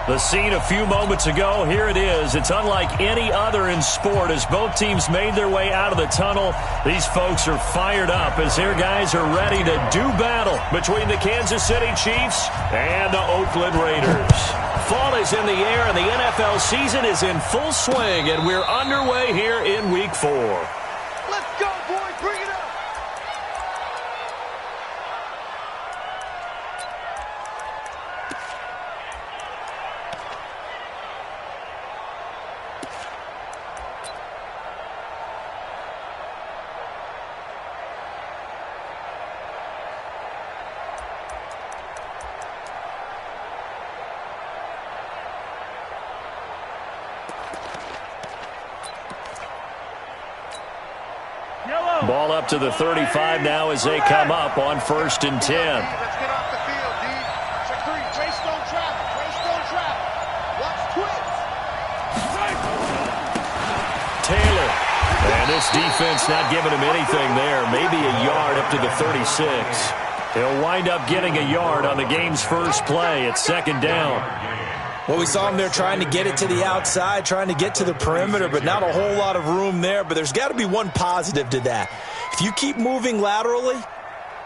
The scene a few moments ago, here it is. It's unlike any other in sport as both teams made their way out of the tunnel. These folks are fired up as their guys are ready to do battle between the Kansas City Chiefs and the Oakland Raiders. Fall is in the air and the NFL season is in full swing, and we're underway here in Week 4. Let's go, boys. Bring it up. Ball up to the 35 now as they come up on 1st and 10. Let's get off the field, D. Check 3. Trace don't travel. Trace don't travel. Watch twins. Taylor. And this defense not giving him anything there. Maybe a yard up to the 36. He'll wind up getting a yard on the game's first play at 2nd down. Well, we saw him there trying to get it to the outside, trying to get to the perimeter, but not a whole lot of room there. But there's got to be one positive to that. If you keep moving laterally,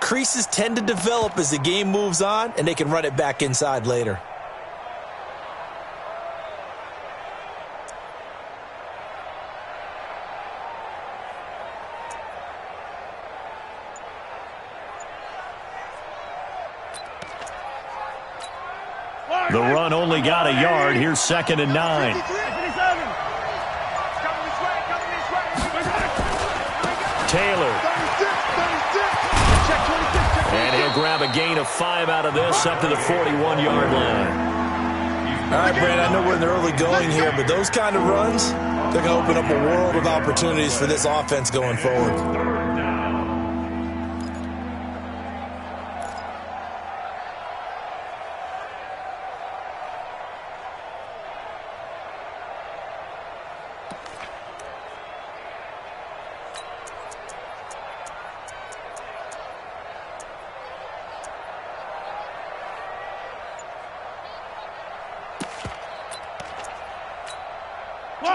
creases tend to develop as the game moves on, and they can run it back inside later. The run only got a yard. Here's 2nd and 9. Taylor. And he'll grab a gain of 5 out of this up to the 41-yard line. All right, Brad, I know we're in the early going here, but those kind of runs, they're going to open up a world of opportunities for this offense going forward.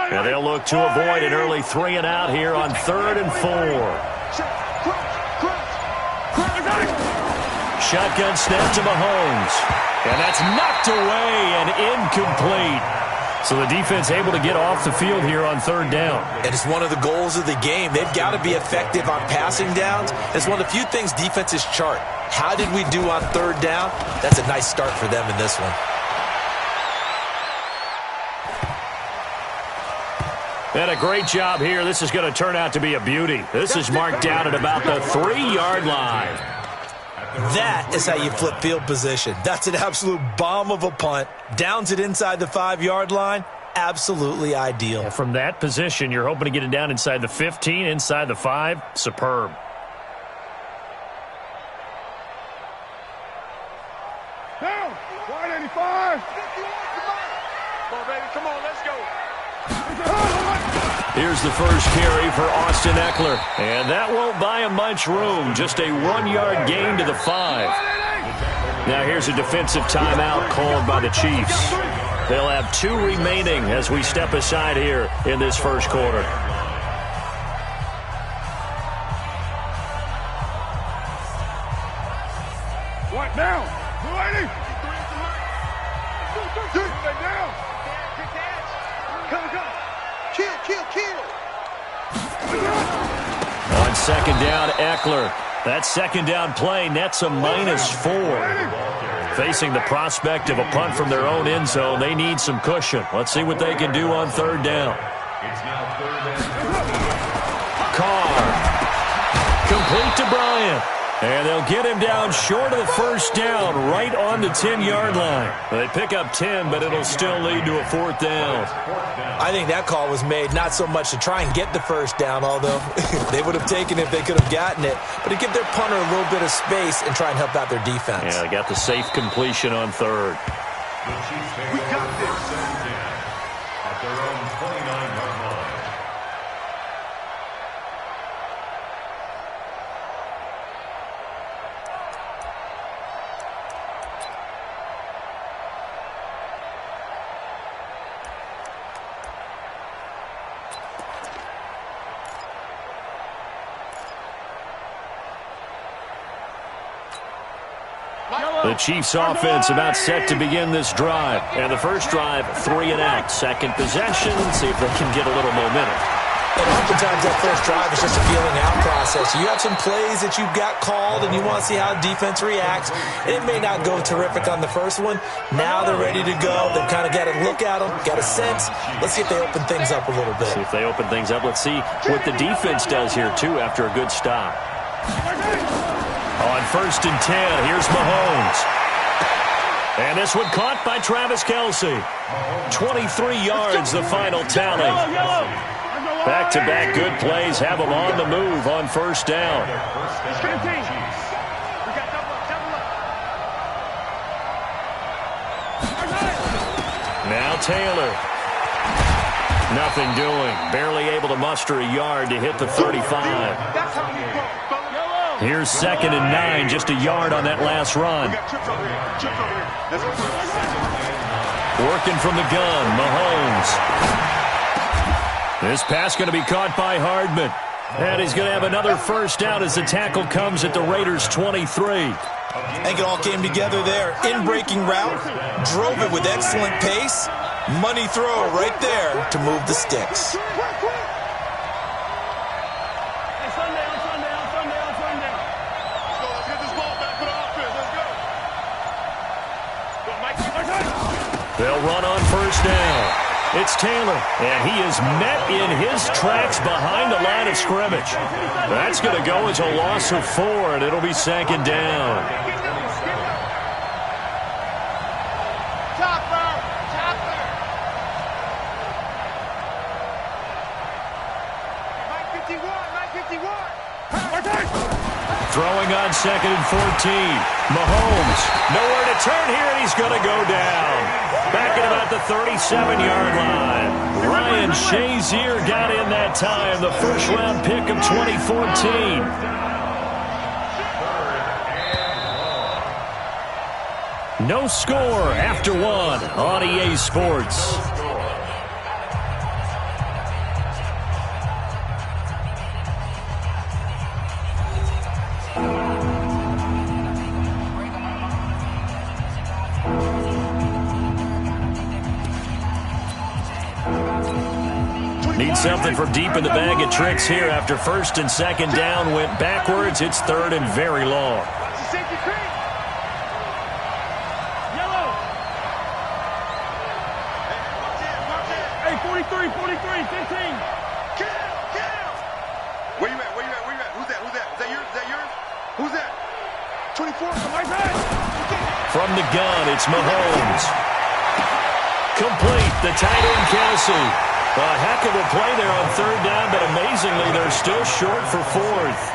And they'll look to avoid an early 3 and out here on 3rd and 4. Shotgun snap to Mahomes. And that's knocked away and incomplete. So the defense able to get off the field here on 3rd down. And it's one of the goals of the game. They've got to be effective on passing downs. It's one of the few things defenses chart. How did we do on 3rd down? That's a nice start for them in this one. And a great job here. This is going to turn out to be a beauty. This is marked down at about the 3-yard line. That is how you flip field position. That's an absolute bomb of a punt. Downs it inside the 5-yard line. Absolutely ideal. And from that position, you're hoping to get it down inside the 15, inside the 5. Superb. Down. 185. Come on, baby. Come on, let's go. Here's the first carry for Austin Eckler. And that won't buy him much room. Just a 1-yard gain to the 5. Now here's a defensive timeout called by the Chiefs. They'll have 2 remaining as we step aside here in this first quarter. What now? 280. Stay down. Come. Kill. On 2nd down, Eckler. That 2nd down play nets a -4. Facing the prospect of a punt from their own end zone, they need some cushion. Let's see what they can do on 3rd down. Carr. Complete to Bryant. And they'll get him down short of the first down, right on the 10-yard line. They pick up 10, but it'll still lead to a 4th down. I think that call was made not so much to try and get the first down, although they would have taken it if they could have gotten it, but to give their punter a little bit of space and try and help out their defense. Yeah, they got the safe completion on 3rd. We got this. At their own 29-yard line. Chiefs offense about set to begin this drive. And the first drive, 3 and out. Second possession, see if they can get a little momentum. And oftentimes that first drive is just a feeling out process. You have some plays that you've got called and you want to see how defense reacts. And it may not go terrific on the first one. Now they're ready to go. They've kind of got to look at them, got a sense. Let's see if they open things up a little bit. See if they open things up. Let's see what the defense does here, too, after a good stop. On 1st and 10, here's Mahomes. And this one caught by Travis Kelce. 23 yards, the final tally. Back-to-back good plays have them on the move on 1st down. Now Taylor. Nothing doing. Barely able to muster a yard to hit the 35. Here's 2nd and 9, just a yard on that last run. Working from the gun, Mahomes. This pass going to be caught by Hardman. And he's going to have another 1st down as the tackle comes at the Raiders' 23. I think it all came together there. In-breaking route, drove it with excellent pace. Money throw right there to move the sticks. They'll run on 1st down. It's Taylor, and he is met in his tracks behind the line of scrimmage. That's going to go as a loss of 4, and it'll be 2nd down. Throwing on 2nd and 14. Mahomes, nowhere to turn here, and he's going to go down. Back at about the 37-yard line. Ryan Shazier got in that time, the first-round pick of 2014. No score after 1 on EA Sports. Need something from deep in the bag of tricks here after 1st and 2nd down went backwards. It's 3rd and very long. Hey, 43, 15. Where you at? Who's that? Is that yours? Who's that? 24, right side. From the gun, it's Mahomes. Complete, the tight end Kelce. A heck of a play there on 3rd down, but amazingly, they're still short for 4th.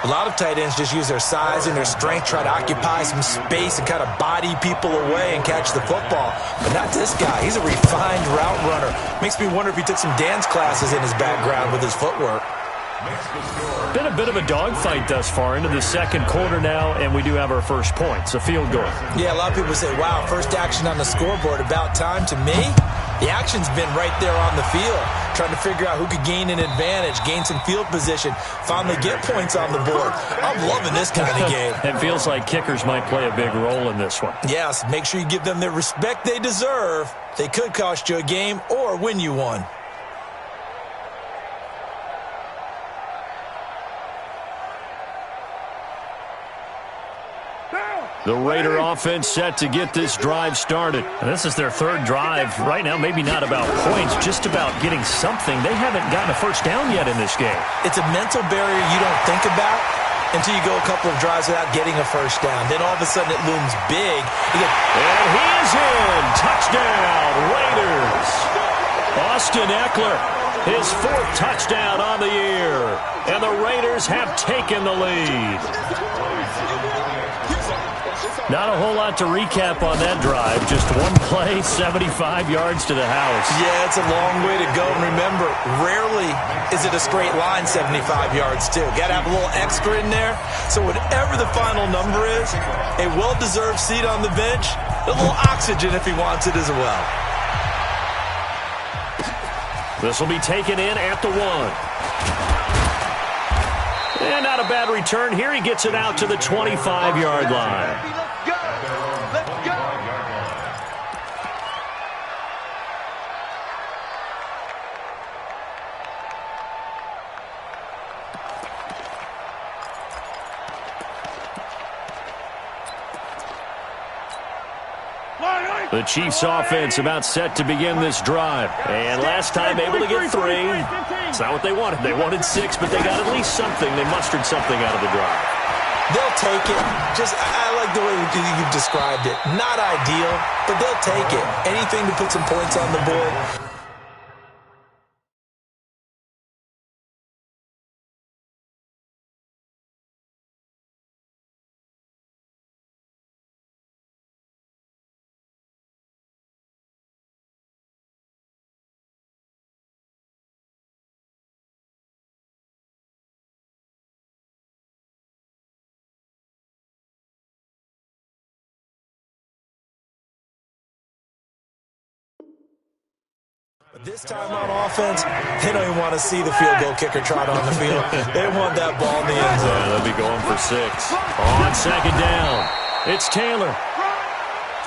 A lot of tight ends just use their size and their strength, try to occupy some space and kind of body people away and catch the football. But not this guy. He's a refined route runner. Makes me wonder if he took some dance classes in his background with his footwork. Been a bit of a dogfight thus far into the 2nd quarter now, and we do have our first points, a field goal. Yeah, a lot of people say, wow, first action on the scoreboard, about time. To me, the action's been right there on the field, trying to figure out who could gain an advantage, gain some field position, finally get points on the board. I'm loving this kind of game. It feels like kickers might play a big role in this one. Yes, make sure you give them the respect they deserve. They could cost you a game or win you one. The Raider offense set to get this drive started. And this is their 3rd drive. Right now, maybe not about points, just about getting something. They haven't gotten a 1st down yet in this game. It's a mental barrier you don't think about until you go a couple of drives without getting a 1st down. Then all of a sudden it looms big. And he is in. Touchdown, Raiders. Austin Eckler, his 4th touchdown on the year. And the Raiders have taken the lead. Not a whole lot to recap on that drive. Just one play, 75 yards to the house. Yeah, it's a long way to go. And remember, rarely is it a straight line 75 yards, too. Got to have a little extra in there. So whatever the final number is, a well-deserved seat on the bench, a little oxygen if he wants it as well. This will be taken in at the 1. And not a bad return here. He gets it out to the 25-yard line. The Chiefs offense about set to begin this drive. And last time able to get 3. It's not what they wanted. They wanted 6, but they got at least something. They mustered something out of the drive. They'll take it. I like the way you've described it. Not ideal, but they'll take it. Anything to put some points on the board. This time on offense, they don't even want to see the field goal kicker trot on the field. They want that ball in the end zone. Yeah, they'll be going for 6. On second down, it's Taylor.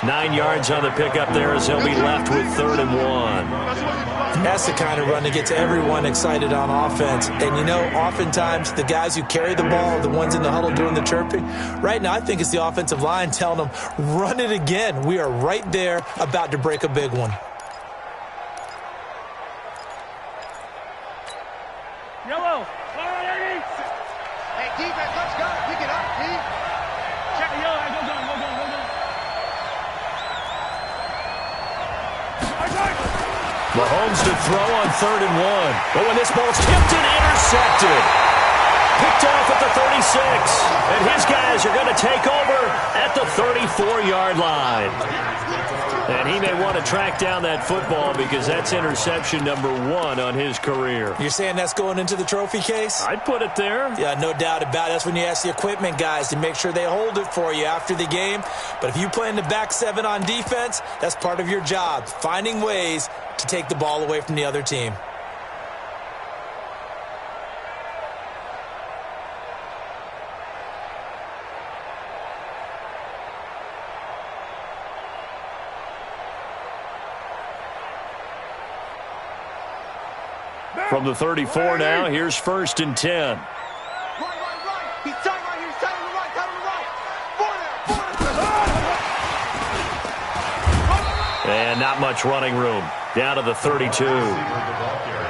9 yards on the pickup there as he'll be left with 3rd and 1. That's the kind of run that gets everyone excited on offense. And, you know, oftentimes the guys who carry the ball are the ones in the huddle doing the chirping. Right now, I think it's the offensive line telling them, run it again. We are right there about to break a big one. Yellow. Hey, defense, let's go. Pick it up, D. Check the yellow. Go down. Mahomes to throw on 3rd and 1. But when this ball's tipped and intercepted. Picked off at the 36. And his guys are going to take over at the 34-yard line. And he may want to track down that football because that's interception number 1 on his career. You're saying that's going into the trophy case? I'd put it there. Yeah, no doubt about it. That's when you ask the equipment guys to make sure they hold it for you after the game. But if you play in the back 7 on defense, that's part of your job, finding ways to take the ball away from the other team. From the 34 now, here's 1st and 10. Right. He's tight right here. He's tight on the right. Tight on the right. And not much running room. Down to the 32.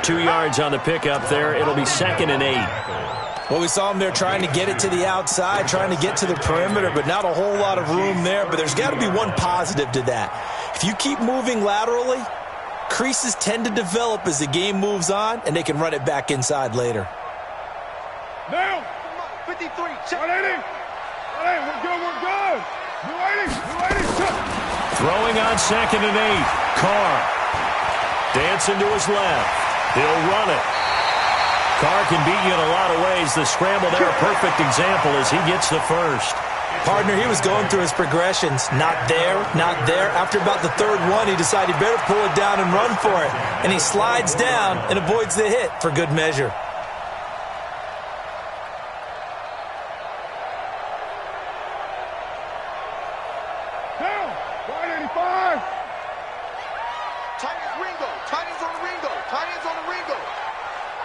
2 yards on the pickup there. It'll be 2nd and 8. Well, we saw him there trying to get it to the outside, trying to get to the perimeter, but not a whole lot of room there. But there's got to be one positive to that. If you keep moving laterally, creases tend to develop as the game moves on, and they can run it back inside later. Now, 53. Check. 180. We're good. 280. Throwing on 2nd and 8. Carr. Dancing to his left. He'll run it. Carr can beat you in a lot of ways. The scramble there, a perfect example as he gets the first. Partner, he was going through his progressions. Not there. After about the 3rd one, he decided he better pull it down and run for it. And he slides down and avoids the hit for good measure. Down. 185. Tight ends Ringo. Tight ends on the Ringo.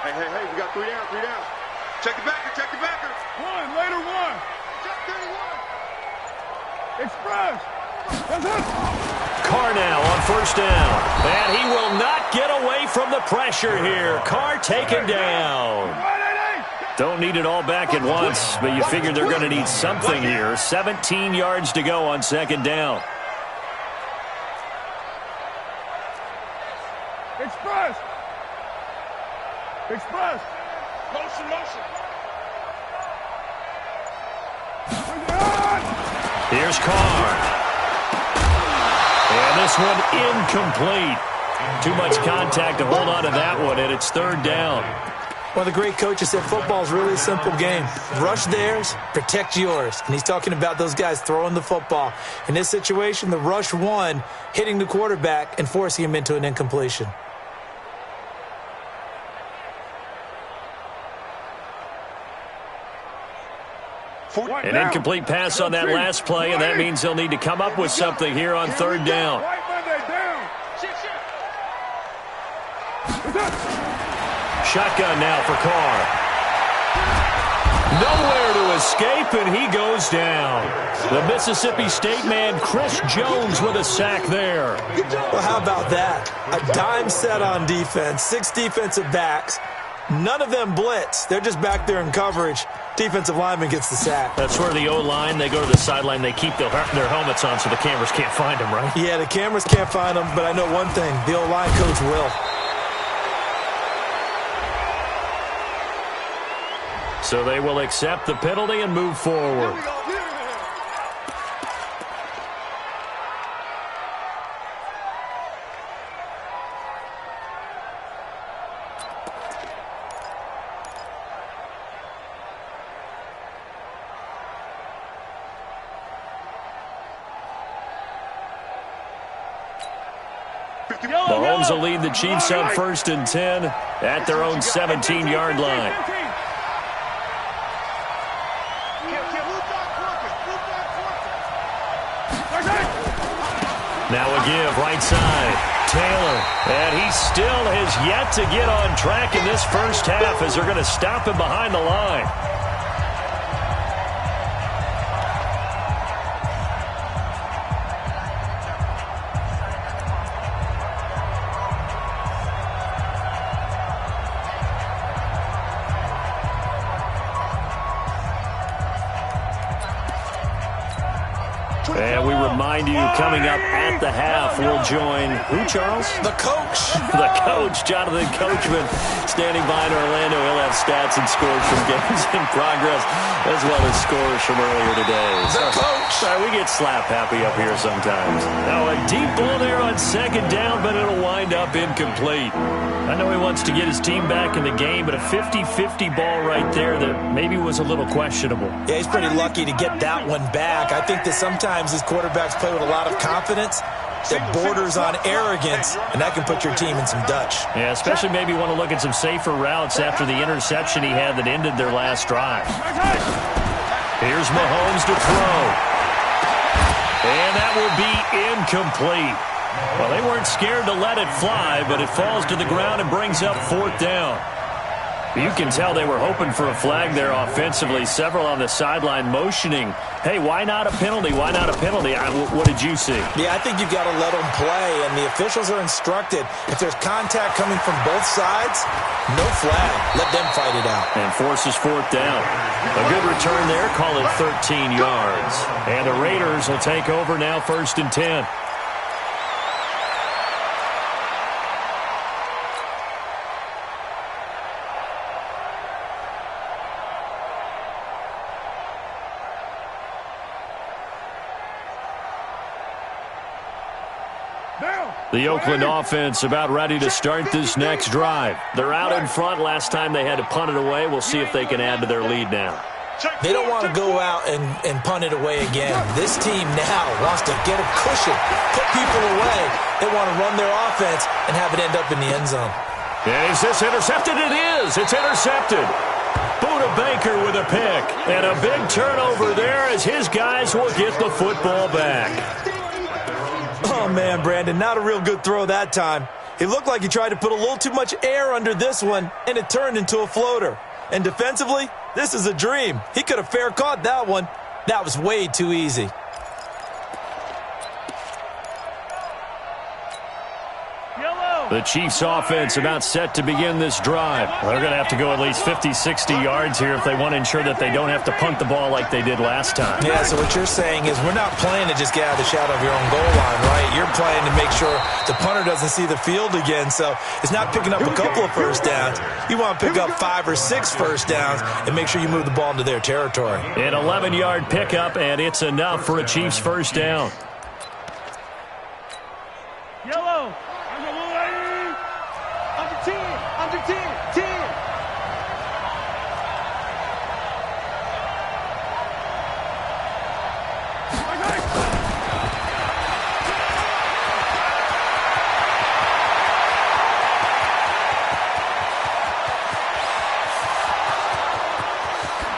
Hey, we got 3 down. Check the backer. Later one. Check 31. Express. That's it. Carr now on 1st down. And he will not get away from the pressure here. Carr taken down. Don't need it all back at once, but you figure they're going to need something here. 17 yards to go on 2nd down. Express. Motion. Here's Carr. And this one incomplete. Too much contact to hold on to that one, and it's 3rd down. Well, the great coach has said football is really a simple game. Rush theirs, protect yours. And he's talking about those guys throwing the football. In this situation, the rush one, hitting the quarterback and forcing him into an incompletion. An incomplete pass on that last play, and that means they'll need to come up with something here on 3rd down. Shotgun now for Carr. Nowhere to escape, and he goes down. The Mississippi State man, Chris Jones, with a sack there. Well, how about that? A dime set on defense, 6 defensive backs. None of them blitz. They're just back there in coverage. Defensive lineman gets the sack. That's where the O-line, they go to the sideline, they keep their helmets on so the cameras can't find them, right? Yeah, the cameras can't find them, but I know one thing. The O-line coach will. So they will accept the penalty and move forward. Mahomes will lead the Chiefs up 1st and 10 at their own 17-yard line. Now a give, right side. Taylor, and he still has yet to get on track in this first half as they're going to stop him behind the line. And we remind you, coming up at the half, we'll join who, Charles? The coach. The coach, Jonathan Coachman, standing by in Orlando. He'll have stats and scores from games in progress, as well as scores from earlier today. The coach. Sorry, we get slap happy up here sometimes. Now a deep ball there on 2nd down, but it'll wind up incomplete. I know he wants to get his team back in the game, but a 50-50 ball right there that maybe was a little questionable. Yeah, he's pretty lucky to get that one back. I think that sometimes his quarterbacks play with a lot of confidence that borders on arrogance, and that can put your team in some Dutch. Yeah, especially maybe want to look at some safer routes after the interception he had that ended their last drive. Here's Mahomes to throw. And that will be incomplete. Well, they weren't scared to let it fly, but it falls to the ground and brings up 4th down. You can tell they were hoping for a flag there offensively. Several on the sideline motioning, hey, why not a penalty? Why not a penalty? What did you see? Yeah, I think you've got to let them play, and the officials are instructed. If there's contact coming from both sides, no flag. Let them fight it out. And forces 4th down. A good return there, call it 13 yards. And the Raiders will take over now 1st and 10. The Oakland offense about ready to start this next drive. They're out in front. Last time they had to punt it away. We'll see if they can add to their lead now. They don't want to go out and punt it away again. This team now wants to get a cushion, put people away. They want to run their offense and have it end up in the end zone. And is this intercepted? It is. It's intercepted. Buda Baker with a pick. And a big turnover there as his guys will get the football back. Oh, man, Brandon, not a real good throw that time. It looked like he tried to put a little too much air under this one, and it turned into a floater. And defensively, this is a dream. He could have fair caught that one. That was way too easy. The Chiefs offense about set to begin this drive. They're going to have to go at least 50, 60 yards here if they want to ensure that they don't have to punt the ball like they did last time. Yeah, so what you're saying is we're not playing to just get out of the shadow of your own goal line, right? You're playing to make sure the punter doesn't see the field again. So it's not picking up a couple of first downs. You want to pick up 5 or 6 first downs and make sure you move the ball into their territory. An 11-yard pickup, and it's enough for a Chiefs first down. Yellow. Under 10.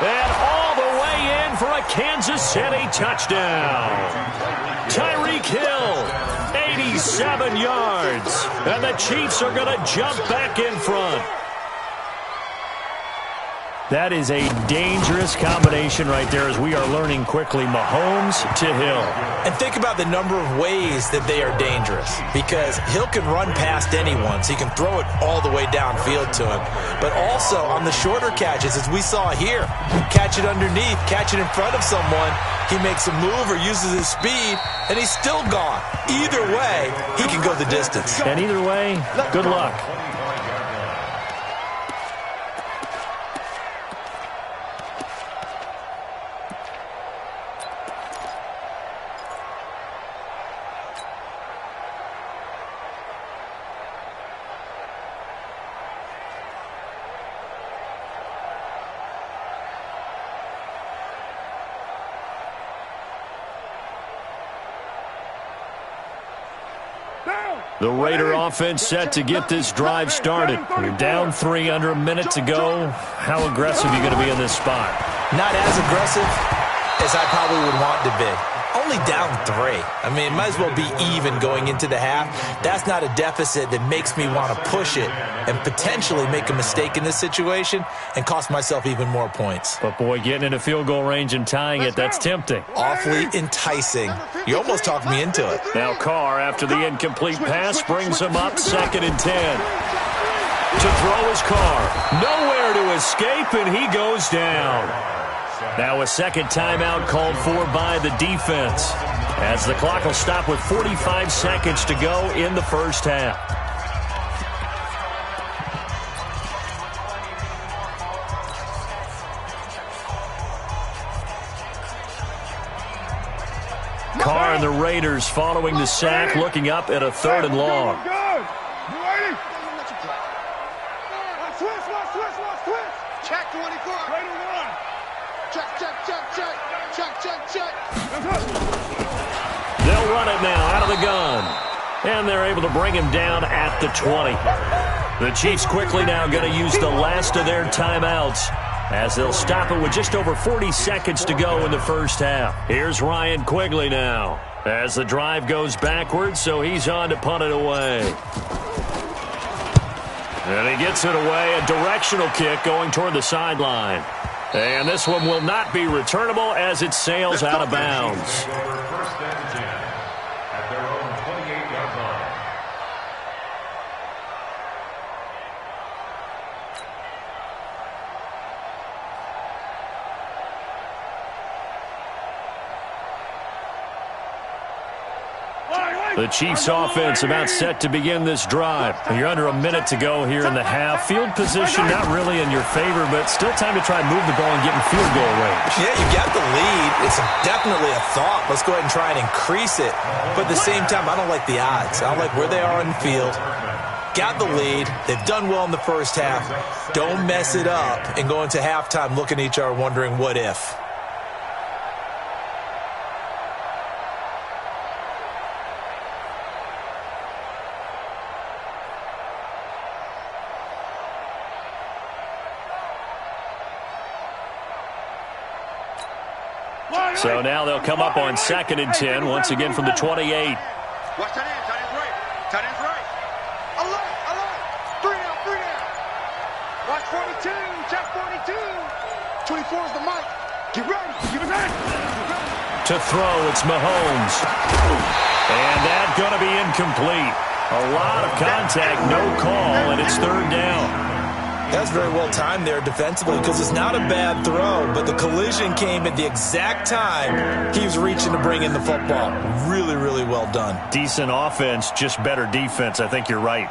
And all the way in for a Kansas City touchdown. Tyreek Hill, 87 yards. And the Chiefs are going to jump back in front. That is a dangerous combination right there as we are learning quickly. Mahomes to Hill. And think about the number of ways that they are dangerous, because Hill can run past anyone, so he can throw it all the way downfield to him. But also on the shorter catches, as we saw here, catch it underneath, catch it in front of someone, he makes a move or uses his speed, and he's still gone. Either way, he can go the distance. And either way, good luck. The Raider offense set to get this drive started. You're down 3, under a minute to go. How aggressive are you going to be in this spot? Not as aggressive as I probably would want to be. Only down 3. I mean, it might as well be even going into the half. That's not a deficit that makes me want to push it and potentially make a mistake in this situation and cost myself even more points. But, boy, getting into field goal range and tying it, that's tempting. Awfully enticing. You almost talked me into it. Now Carr, after the incomplete pass, brings him up 2nd and 10. To throw his Carr. Nowhere to escape, and he goes down. Now a second timeout called for by the defense, as the clock will stop with 45 seconds to go in the first half. Carr and the Raiders following the sack, looking up at a 3rd and long. Check 24. Check. They'll run it now out of the gun. And they're able to bring him down at the 20. The Chiefs quickly now going to use the last of their timeouts, as they'll stop it with just over 40 seconds to go in the first half. Here's Ryan Quigley now, as the drive goes backwards, so he's on to punt it away. And he gets it away, a directional kick going toward the sideline. And this one will not be returnable as it sails out of bounds. First and 10 at their own 28-yard line. The Chiefs offense about set to begin this drive. You're under a minute to go here in the half. Field position not really in your favor, but still time to try and move the ball and get in field goal range. Yeah, you got the lead. It's definitely a thought. Let's go ahead and try and increase it. But at the same time, I don't like the odds. I don't like where they are in the field. Got the lead. They've done well in the first half. Don't mess it up and go into halftime looking at each other wondering what if. So now they'll come up on 2nd and 10, once again from the 28. Watch tight end. Tight end's right. Tight end's right. Alert. 3 down. Watch 42. Check 42. 24 is the mic. Get ready. Give it back. To throw, it's Mahomes. And that's going to be incomplete. A lot of contact, no call, and it's 3rd down. That's very well timed there defensively, because it's not a bad throw, but the collision came at the exact time he was reaching to bring in the football. Really, really well done. Decent offense, just better defense. I think you're right.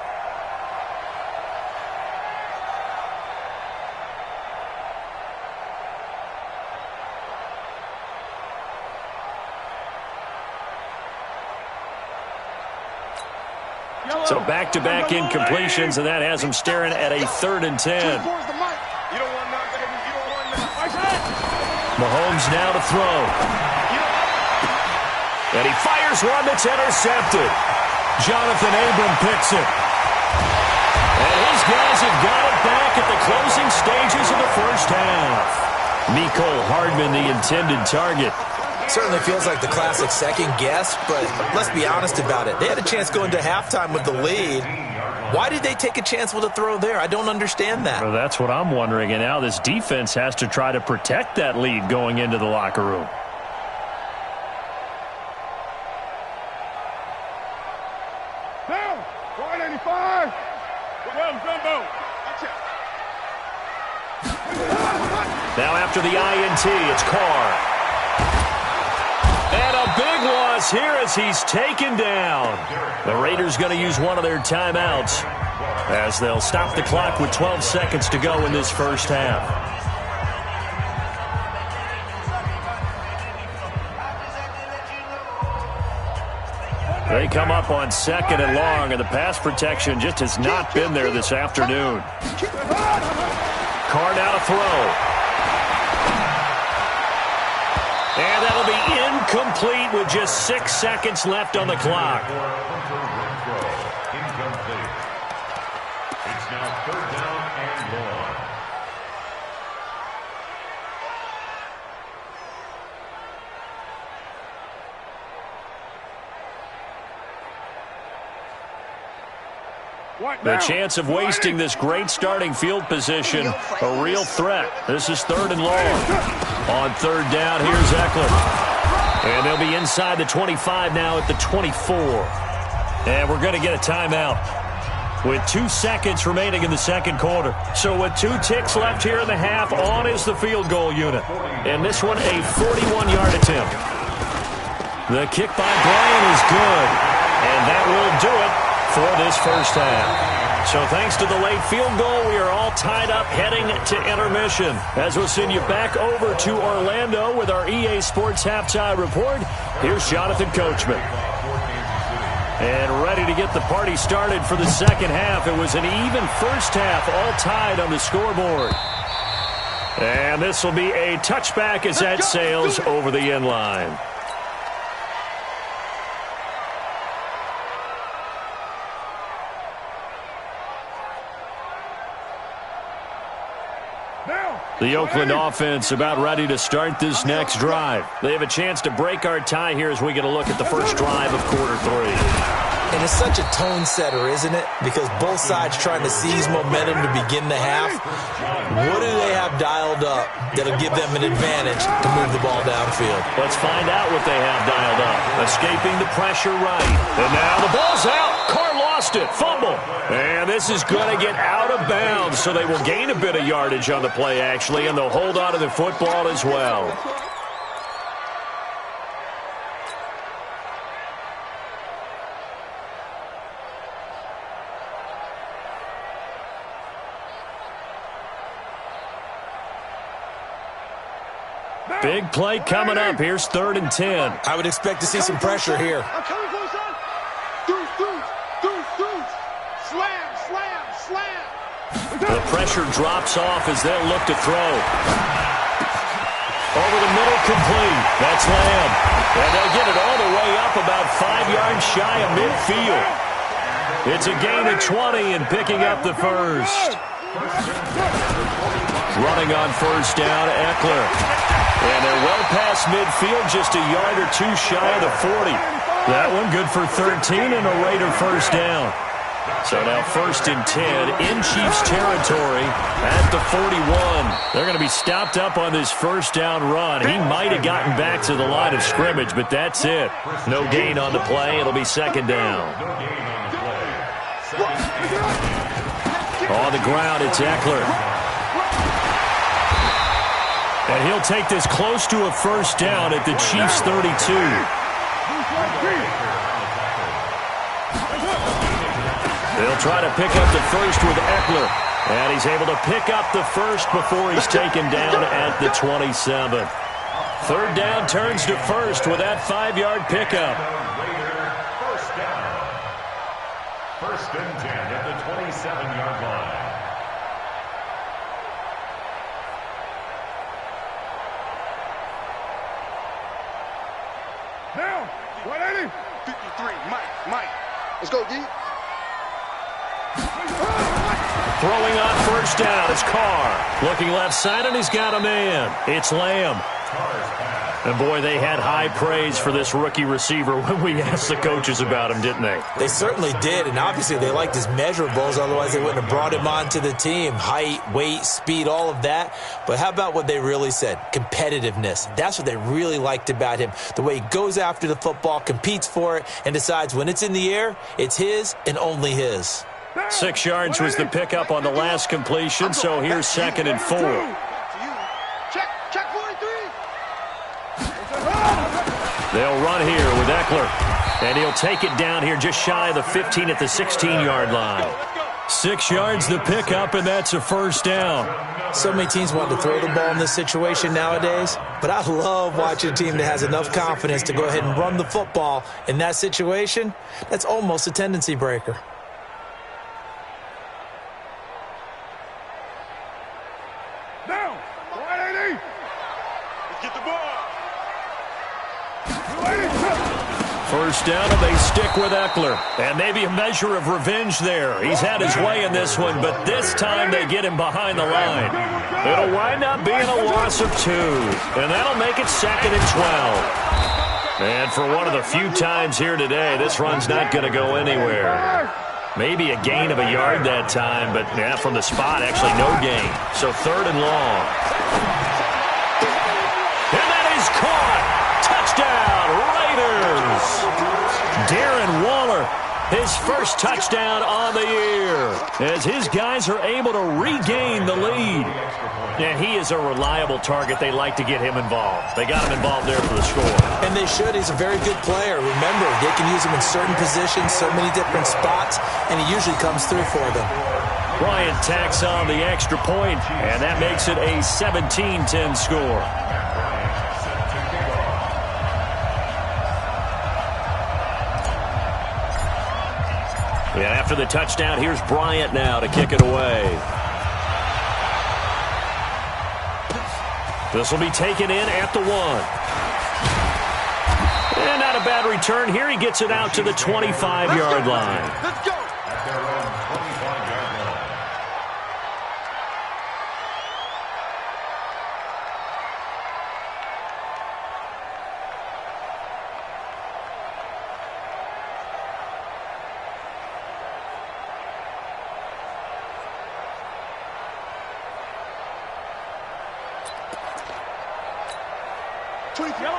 So back-to-back incompletions, and that has him staring at a 3rd and 10. Mahomes now to throw. And he fires one that's intercepted. Jonathan Abram picks it. And his guys have got it back at the closing stages of the first half. Mecole Hardman, the intended target. Certainly feels like the classic second guess, but let's be honest about it. They had a chance going to halftime with the lead, Why did they take a chance with a throw there? I don't understand that. Well, that's what I'm wondering, and now this defense has to try to protect that lead going into the locker room. Down, 185. Well, Jumbo. Now after the INT, it's Carr. And a big loss here as he's taken down. The Raiders going to use one of their timeouts as they'll stop the clock with 12 seconds to go in this first half. They come up on 2nd and long, and the pass protection just has not been there this afternoon. Carr now to throw. And that'll be incomplete with just 6 seconds left on the clock. Incomplete. It's now 3rd down and long. The chance of wasting this great starting field position, a real threat. This is 3rd and long. On 3rd down, here's Eckler. And they'll be inside the 25 now at the 24. And we're going to get a timeout with 2 seconds remaining in the second quarter. So with 2 ticks left here in the half, on is the field goal unit. And this one, a 41-yard attempt. The kick by Bryan is good. And that will do it for this first half. So thanks to the late field goal, we are all tied up heading to intermission. As we'll send you back over to Orlando with our EA Sports Halftime Report, here's Jonathan Coachman. And ready to get the party started for the second half. It was an even first half, all tied on the scoreboard. And this will be a touchback as that sails over the end line. The Oakland offense about ready to start this next drive. They have a chance to break our tie here as we get a look at the first drive of quarter 3. And it's such a tone setter, isn't it? Because both sides trying to seize momentum to begin the half. What do they have dialed up that'll give them an advantage to move the ball downfield? Let's find out what they have dialed up. Escaping the pressure right. And now the ball's out. Carr lost it. Fumble. And this is going to get out of bounds, so they will gain a bit of yardage on the play, actually, and they'll hold on to the football as well. Big play coming up. Here's 3rd and 10. I would expect to see some pressure here. I'm coming for you, son. Deuce. Slam. The pressure drops off as they'll look to throw. Over the middle, complete. That's Lamb. And they'll get it all the way up about 5 yards shy of midfield. It's a gain of 20 and picking up the first. Running on first down, Eckler. And they're well past midfield, just a yard or 2 shy of the 40. That one good for 13 and a Raider first down. So now 1st and 10 in Chiefs territory at the 41. They're going to be stopped up on this first down run. He might have gotten back to the line of scrimmage, but that's it. No gain on the play. It'll be 2nd down. On the ground, it's Eckler. And he'll take this close to a first down at the Chiefs' 32. They'll try to pick up the first with Eckler. And he's able to pick up the first before he's taken down at the 27. 3rd down turns to first with that 5-yard pickup. First down. 1st and 10 at the 27-yard line. Now, 180. 53, Mike. Let's go, D. Throwing on first down, it's Carr. Looking left side, and he's got a man. It's Lamb. And, boy, they had high praise for this rookie receiver when we asked the coaches about him, didn't they? They certainly did, and obviously they liked his measurables. Otherwise, they wouldn't have brought him onto the team. Height, weight, speed, all of that. But how about what they really said? Competitiveness. That's what they really liked about him. The way he goes after the football, competes for it, and decides when it's in the air, it's his and only his. 6 yards was the pickup on the last completion, so here's 2nd and 4. Check 43. They'll run here with Eckler, and he'll take it down here just shy of the 15 at the 16-yard line. 6 yards the pickup, and that's a first down. So many teams want to throw the ball in this situation nowadays, but I love watching a team that has enough confidence to go ahead and run the football. In that situation, that's almost a tendency breaker. Down. 180. Let's get the ball. First down, and they stick with Eckler. And maybe a measure of revenge there. He's had his way in this one, but this time they get him behind the line. It'll wind up being a loss of 2. And that'll make it 2nd and 12. And for one of the few times here today, this run's not going to go anywhere. Maybe a gain of a yard that time, but yeah, from the spot, actually no gain. So 3rd and long. And that is caught. Touchdown, Raiders. Darren Waller, his first touchdown on the year, as his guys are able to regain the lead. And he is a reliable target. They like to get him involved. They got him involved there for the score. And they should. He's a very good player. Remember, they can use him in certain positions, so many different spots, and he usually comes through for them. Bryant tacks on the extra point, and that makes it a 17-10 score. And after the touchdown, here's Bryant now to kick it away. This will be taken in at the 1. And not a bad return here. He gets it out to the 25-yard line. Let's go. At their own 25-yard line.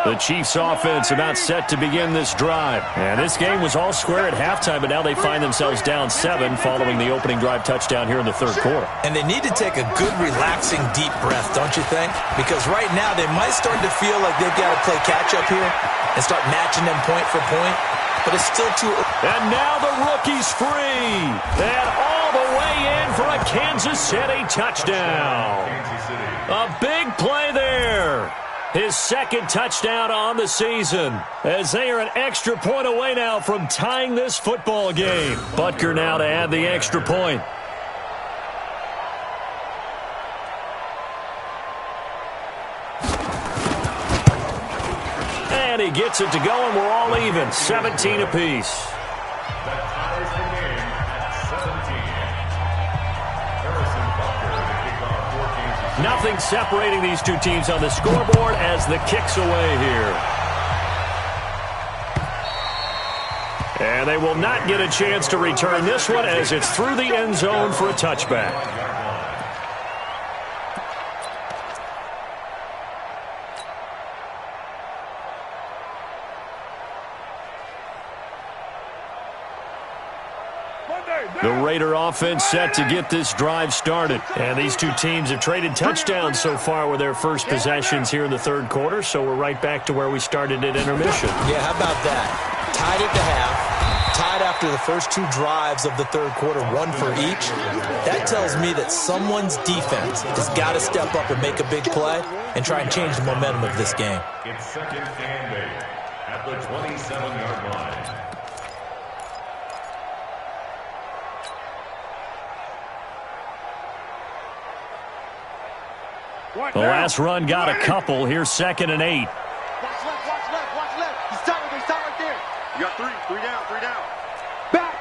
The Chiefs offense about set to begin this drive. And this game was all square at halftime, but now they find themselves down 7 following the opening drive touchdown here in the 3rd quarter. And they need to take a good, relaxing, deep breath, don't you think? Because right now they might start to feel like they've got to play catch-up here and start matching them point for point. But it's still too early. And now the rookie's free. And all the way in for a Kansas City touchdown. A big play there. His 2nd touchdown on the season, as they are an extra point away now from tying this football game. Butker now to add the extra point. And he gets it to go, and we're all even, 17 apiece. That ties the game at 17. Harrison Butker to kick off for Kansas City. Nothing separating these two teams on the scoreboard as the kick's away here. And they will not get a chance to return this one as it's through the end zone for a touchback. The Raider offense set to get this drive started. And these two teams have traded touchdowns so far with their first possessions here in the 3rd quarter, so we're right back to where we started at intermission. Yeah, how about that? Tied at the half, tied after the first 2 drives of the 3rd quarter, 1 for each. That tells me that someone's defense has got to step up and make a big play and try and change the momentum of this game. It's 2nd and 8 at the 27-yard line. The last run got a couple. Here's 2nd and 8. Watch left. He's tight right there. You got 3 down. Back.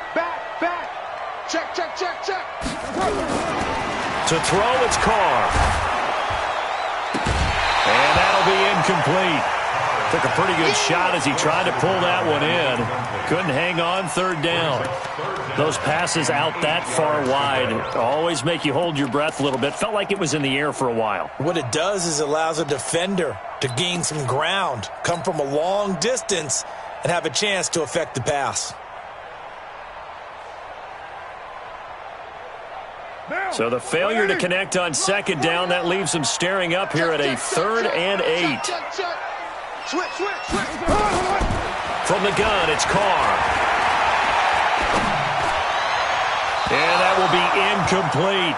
Check. To throw, it's Carr. And that'll be incomplete. Took a pretty good shot as he tried to pull that one in. Couldn't hang on third down. Those passes out that far wide always make you hold your breath a little bit. Felt like it was in the air for a while. What it does is it allows a defender to gain some ground, come from a long distance, and have a chance to affect the pass. So the failure to connect on second down, that leaves them staring up here at a 3rd and 8. From the gun, it's Carr. And that will be incomplete.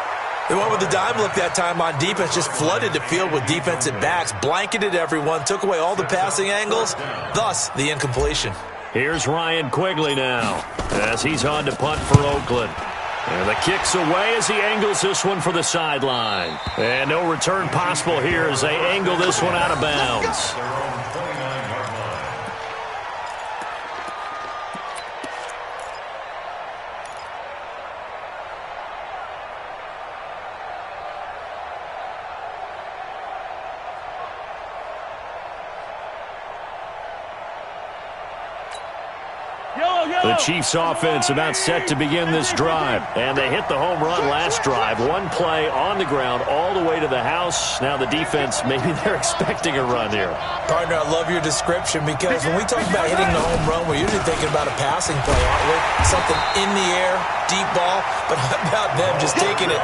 They went with the dime look that time on defense, just flooded the field with defensive backs, blanketed everyone, took away all the passing angles, thus the incompletion. Here's Ryan Quigley now as he's on to punt for Oakland. And the kick's away as he angles this one for the sideline. And no return possible here as they angle this one out of bounds. The Chiefs offense about set to begin this drive. And they hit the home run last drive. One play on the ground all the way to the house. Now the defense, maybe they're expecting a run here. Partner, I love your description because when we talk about hitting the home run, we're usually thinking about a passing play, aren't we? Something in the air, deep ball. But how about them just taking it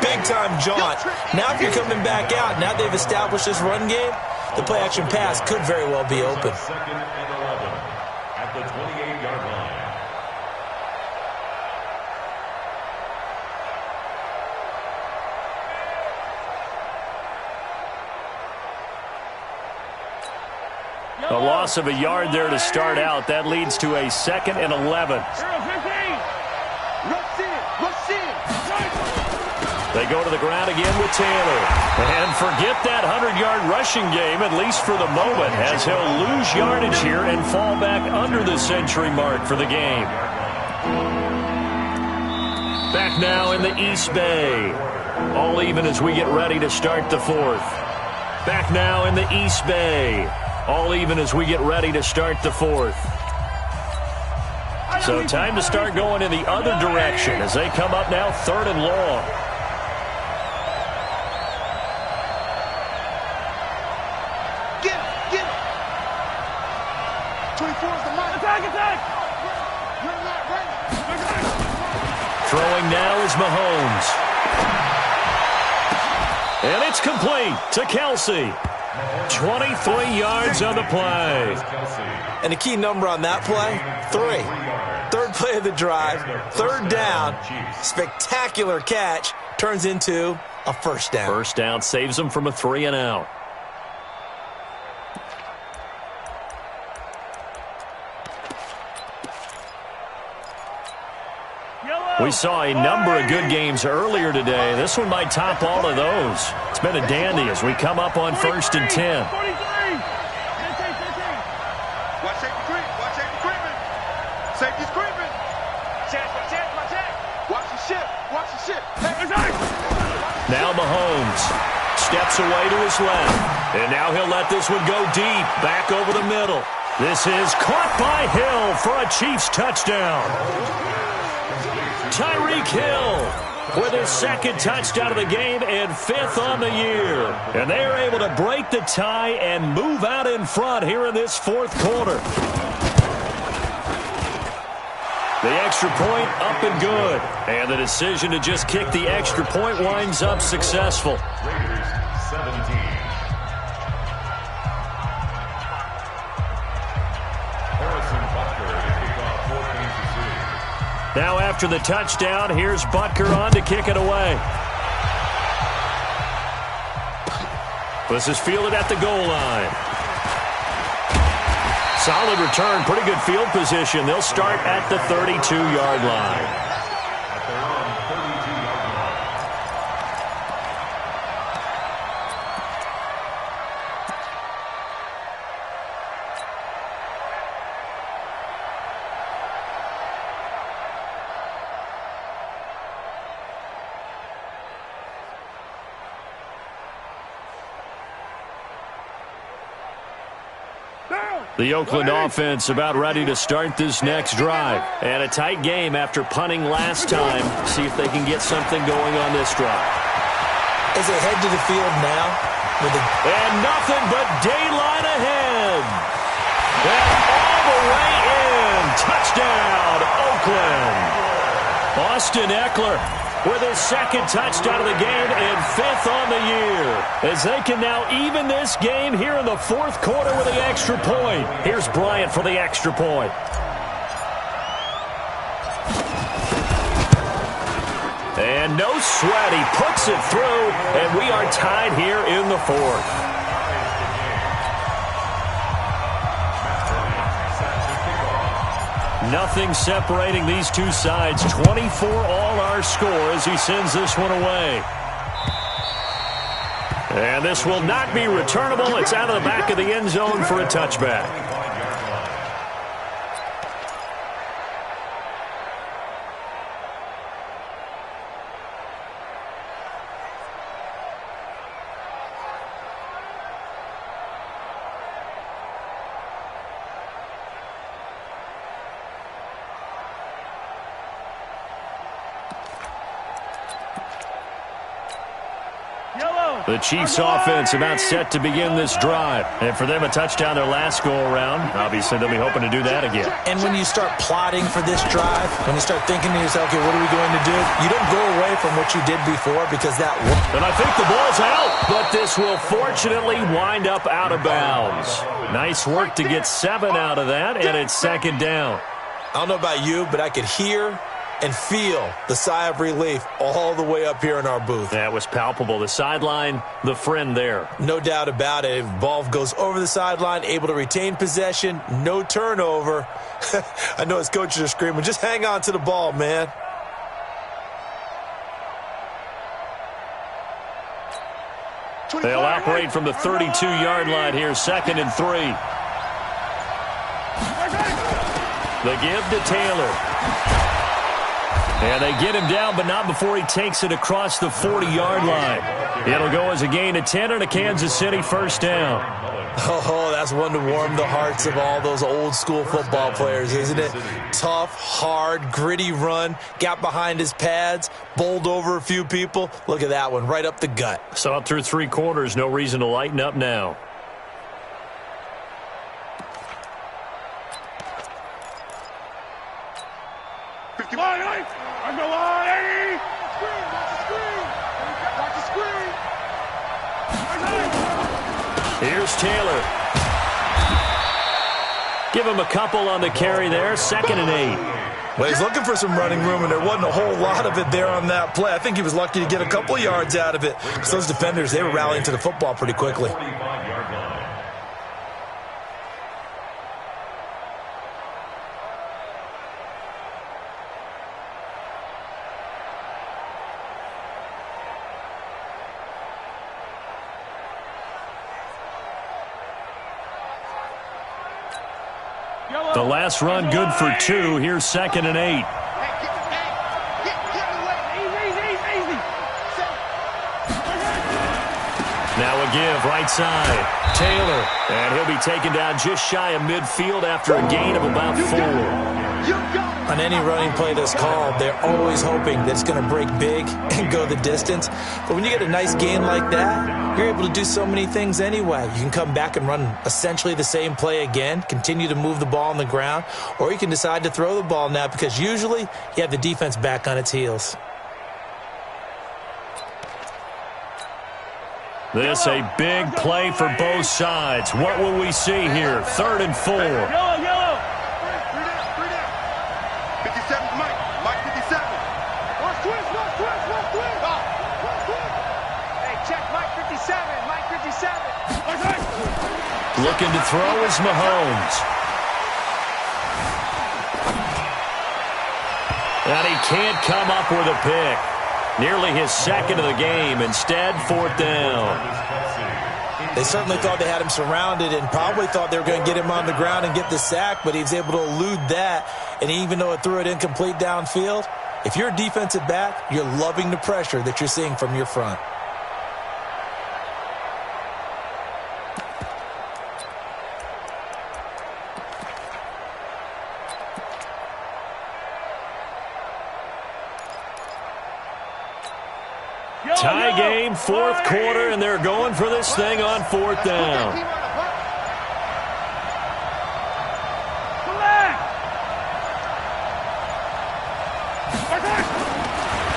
big-time jaunt? Now if you're coming back out, now they've established this run game, the play-action pass could very well be open. 2nd and 11 at the 28-yard line. A loss of a yard there to start out. That leads to a 2nd and 11. They go to the ground again with Taylor. And forget that 100-yard rushing game, at least for the moment, as he'll lose yardage here and fall back under the century mark for the game. Back now in the East Bay. All even as we get ready to start the 4th. Back now in the East Bay. All even as we get ready to start the 4th. So time to start going in the other direction as they come up now 3rd and long. Get it. 24 is the mark. Attack. You're not ready. Throwing now is Mahomes. And it's complete to Kelsey. 23 yards on the play. And the key number on that play, 3. 3rd play of the drive, 3rd down, spectacular catch, turns into a 1st down. 1st down saves them from a 3 and out. We saw a number of good games earlier today. This one might top all of those. It's been a dandy as we come up on 1st and 10. Watch safety creeping. Safety's creeping. Watch the ship. Now Mahomes steps away to his left. And now he'll let this one go deep, back over the middle. This is caught by Hill for a Chiefs touchdown. Tyreek Hill with his 2nd touchdown of the game and 5th on the year. And they are able to break the tie and move out in front here in this 4th quarter. The extra point up and good. And the decision to just kick the extra point winds up successful. Raiders 17. Now after the touchdown, here's Butker on to kick it away. This is fielded at the goal line. Solid return, pretty good field position. They'll start at the 32-yard line. The Oakland offense about ready to start this next drive. And a tight game after punting last time. See if they can get something going on this drive. As they head to the field now. And nothing but daylight ahead. And all the way in. Touchdown, Oakland. Austin Eckler with his second touchdown of the game and 5th on the year. As they can now even this game here in the 4th quarter with the extra point. Here's Bryant for the extra point. And no sweat. He puts it through, and we are tied here in the 4th. Nothing separating these two sides. 24 all our score as he sends this one away. And this will not be returnable. It's out of the back of the end zone for a touchback. The Chiefs offense about set to begin this drive. And for them, a touchdown their last go-around. Obviously, they'll be hoping to do that again. And when you start plotting for this drive, when you start thinking to yourself, okay, what are we going to do? You don't go away from what you did before because that worked. And I think the ball's out, but this will fortunately wind up out of bounds. Nice work to get 7 out of that, and it's 2nd down. I don't know about you, but I could hear and feel the sigh of relief all the way up here in our booth. That was palpable. The sideline, the friend there. No doubt about it. Ball goes over the sideline, able to retain possession, no turnover. I know his coaches are screaming, just hang on to the ball, man. They'll operate from the 32-yard line here, 2nd and 3. The give to Taylor. And they get him down, but not before he takes it across the 40-yard line. It'll go as a gain of 10 and a Kansas City 1st down. Oh, that's one to warm the hearts of all those old-school football players, isn't it? Tough, hard, gritty run, got behind his pads, bowled over a few people. Look at that one, right up the gut. Saw it through 3 quarters, no reason to lighten up now. Here's Taylor. Give him a couple on the carry there. 2nd and 8. Well, he's looking for some running room, and there wasn't a whole lot of it there on that play. I think he was lucky to get a couple yards out of it. Because those defenders, they were rallying to the football pretty quickly. The last run good for 2. Here's 2nd and 8. Now a give right side. Taylor. And he'll be taken down just shy of midfield after a gain of about 4. On any running play that's called, they're always hoping that it's going to break big and go the distance. But when you get a nice gain like that, you're able to do so many things anyway. You can come back and run essentially the same play again, continue to move the ball on the ground, or you can decide to throw the ball now because usually you have the defense back on its heels. This a big play for both sides. What will we see here? 3rd and 4. Yellow. 57's Mike. Mike 57. Watch twist. Hey, check Mike 57. Mike 57. Looking to throw is Mahomes. And he can't come up with a pick. Nearly his 2nd of the game. Instead, 4th down. They certainly thought they had him surrounded and probably thought they were going to get him on the ground and get the sack, but he was able to elude that. And even though it threw it incomplete downfield, if you're a defensive back, you're loving the pressure that you're seeing from your front. Tie game, fourth quarter, and they're going for this thing on fourth down.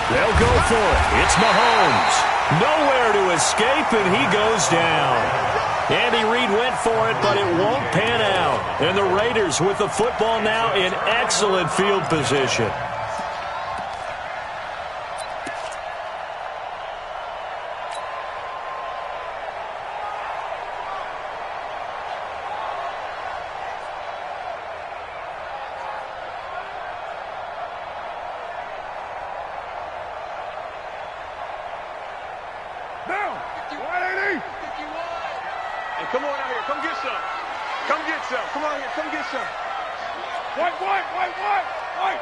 They'll go for it. It's Mahomes. Nowhere to escape, and he goes down. Andy Reid went for it, but it won't pan out. And the Raiders with the football now in excellent field position. Come on out here. Come get some. Come get some. Come on here. Come get some. White. Hey,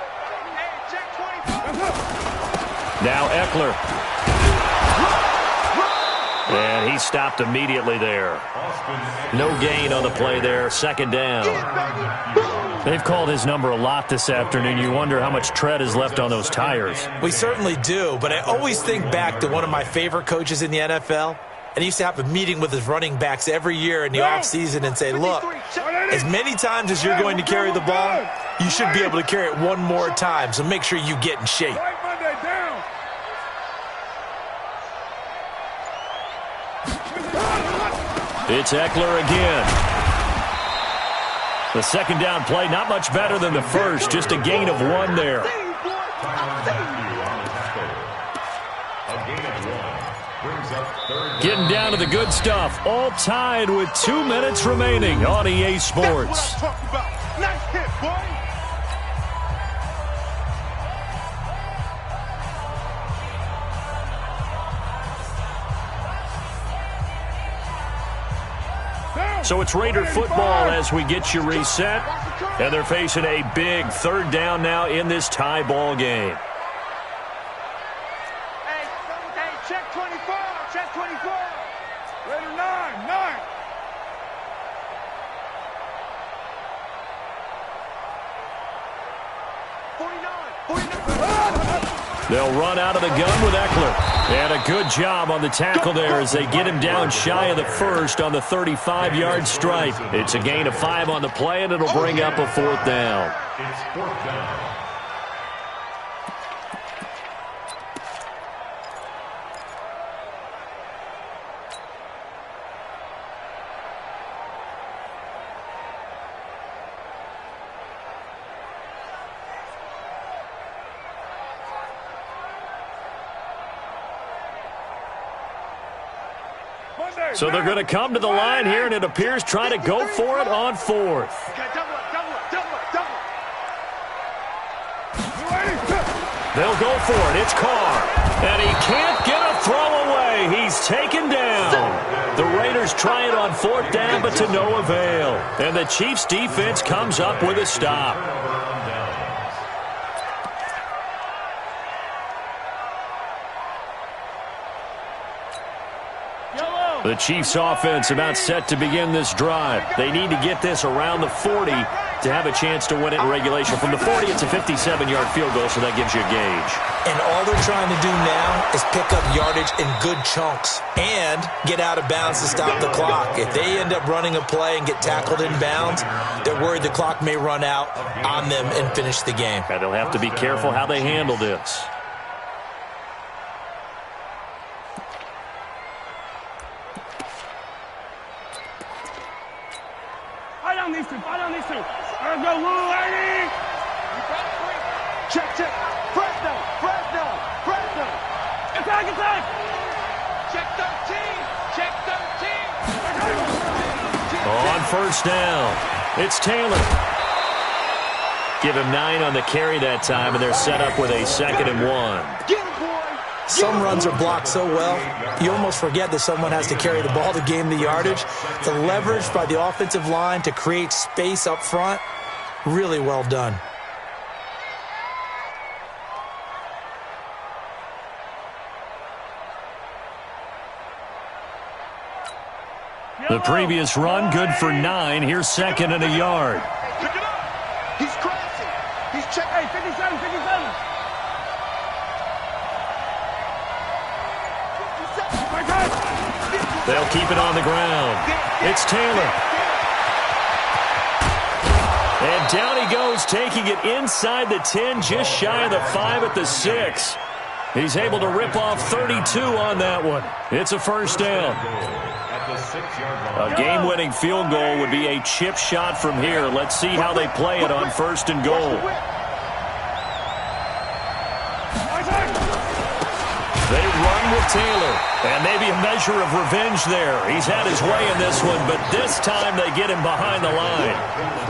check 24. Now Eckler. And he stopped immediately there. No gain on the play there. Second down. They've called his number a lot this afternoon. You wonder how much tread is left on those tires. We certainly do, but I always think back to one of my favorite coaches in the NFL. And he used to have a meeting with his running backs every year in the offseason and say, look, as many times as you're going to carry the ball, you should be able to carry it one more time, so make sure you get in shape. It's Eckler again. The second down play, not much better than the first, just a gain of 1 there. Getting down to the good stuff. All tied with 2 minutes remaining on EA Sports. That's what I'm talking about. Nice hit, boy. So it's Raider football as we get you reset. And they're facing a big third down now in this tie ball game. Hey, check 24. Check 24. Raider 9. 49. They'll run out of the gun with Eckler. And a good job on the tackle there as they get him down shy of the first on the 35-yard stripe. It's a gain of 5 on the play, and it'll bring up a fourth down. It's fourth down. So they're going to come to the line here, and it appears trying to go for it on fourth. They'll go for it. It's Carr. And he can't get a throw away. He's taken down. The Raiders try it on fourth down, but to no avail. And the Chiefs' defense comes up with a stop. The Chiefs' offense about set to begin this drive. They need to get this around the 40 to have a chance to win it in regulation. From the 40, it's a 57-yard field goal, so that gives you a gauge. And all they're trying to do now is pick up yardage in good chunks and get out of bounds to stop the clock. If they end up running a play and get tackled in bounds, they're worried the clock may run out on them and finish the game. And they'll have to be careful how they handle this. Fight on these two. Let's go, little lady. Check. Fresno. Attack. Check 13. On first down, it's Taylor. Give him 9 on the carry that time, and they're set up with a 2nd and 1. Get him, boy. Some runs are blocked so well, you almost forget that someone has to carry the ball to gain the yardage. The leverage by the offensive line to create space up front, really well done. The previous run, good for 9. Here's 2nd and a yard. Pick it up. He's crashing. He's checking. Hey, 57. They'll keep it on the ground. It's Taylor. And down he goes, taking it inside the 10, just shy of the 5 at the 6. He's able to rip off 32 on that one. It's a first down. A game-winning field goal would be a chip shot from here. Let's see how they play it on first and goal. They run with Taylor, and maybe a measure of revenge there. He's had his way in this one, but this time they get him behind the line.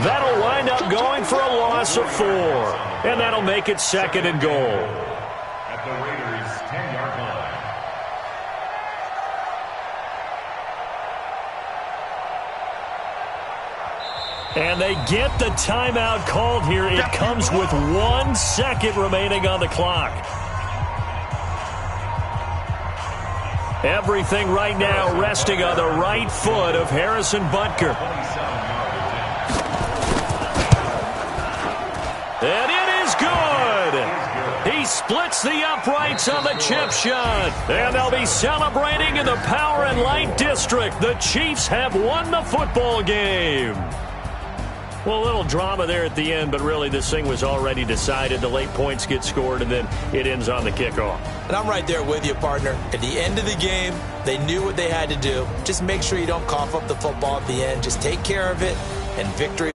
That'll wind up going for a loss of 4, and that'll make it second and goal. At the Raiders' 10-yard line. And they get the timeout called here. It comes with 1 second remaining on the clock. Everything right now resting on the right foot of Harrison Butker. And it is good. He splits the uprights on the chip shot. And they'll be celebrating in the Power and Light District. The Chiefs have won the football game. Well, a little drama there at the end, but really this thing was already decided. The late points get scored, and then it ends on the kickoff. And I'm right there with you, partner. At the end of the game, they knew what they had to do. Just make sure you don't cough up the football at the end. Just take care of it, and victory.